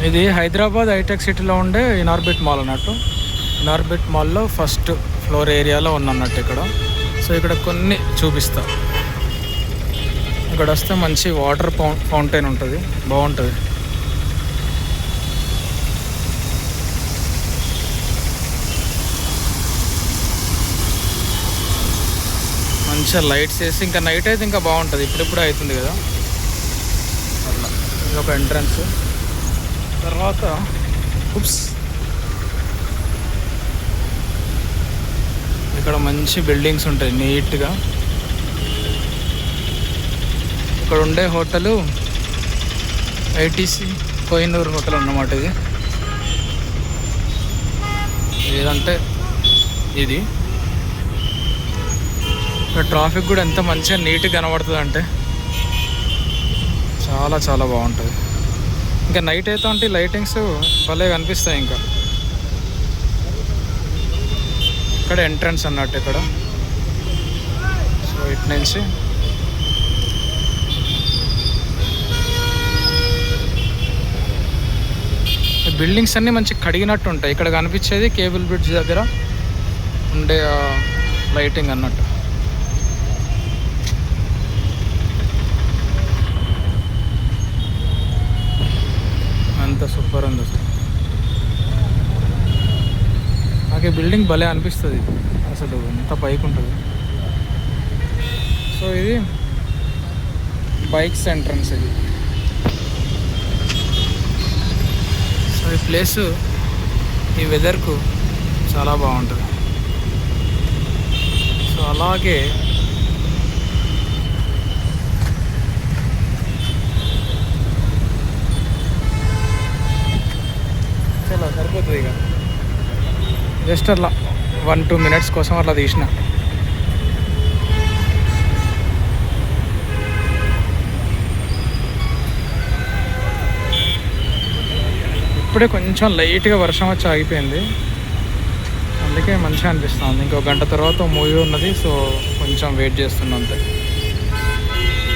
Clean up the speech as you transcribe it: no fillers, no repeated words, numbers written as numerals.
ఇది హైదరాబాద్ హైటెక్ సిటీలో ఉండే ఇనార్బిట్ మాల్ అన్నట్టు. ఇనార్బిట్ మాల్లో ఫస్ట్ ఫ్లోర్ ఏరియాలో ఉన్నట్టు ఇక్కడ. సో ఇక్కడ కొన్ని చూపిస్తా. ఇక్కడ వస్తే మంచి వాటర్ ఫౌంటైన్ ఉంటుంది, బాగుంటుంది. మంచిగా లైట్స్ వేసి, ఇంకా నైట్ అయితే ఇంకా బాగుంటుంది. ఇప్పుడిప్పుడే అవుతుంది కదా అట్లా. ఇది ఒక ఎంట్రన్స్. తర్వాత ఇక్కడ మంచి బిల్డింగ్స్ ఉంటాయి నీట్గా. ఇక్కడ ఉండే హోటలు ఐటీసీ కోహినూర్ హోటల్ అన్నమాట. ఇది ఏదంటే ఇది ఇక్కడ ట్రాఫిక్ కూడా ఎంత మంచిగా నీట్గా కనబడుతుంది అంటే చాలా చాలా బాగుంటుంది. ఇంకా నైట్ అయితే అంటే లైటింగ్స్ భలే కనిపిస్తాయి. ఇంకా ఇక్కడ ఎంట్రన్స్ అన్నట్టు ఇక్కడ. సో ఇటు నుంచి బిల్డింగ్స్ అన్నీ మంచి కడిగినట్టు ఉంటాయి. ఇక్కడ కనిపించేది కేబుల్ బ్రిడ్జ్ దగ్గర ఉండే లైటింగ్ అన్నట్టు. అంత సూపర్ ఉంది అసలు. నాకు ఈ బిల్డింగ్ భలే అనిపిస్తుంది అసలు, ఎంత పైకి ఉంటుంది. సో ఇది బైక్స్ ఎంట్రన్స్ ఇది. సో ఈ ప్లేసు ఈ వెదర్కు చాలా బాగుంటుంది. సో అలాగే చాలా సరిపోతుంది. ఇక జస్ట్ అట్లా 1-2 minutes కోసం అట్లా తీసిన. ఇప్పుడే కొంచెం లైట్గా వర్షం వచ్చి ఆగిపోయింది, అందుకే మంచిగా అనిపిస్తుంది. ఇంకో గంట తర్వాత మూవీ ఉన్నది, సో కొంచెం వెయిట్ చేస్తున్నా అంతే.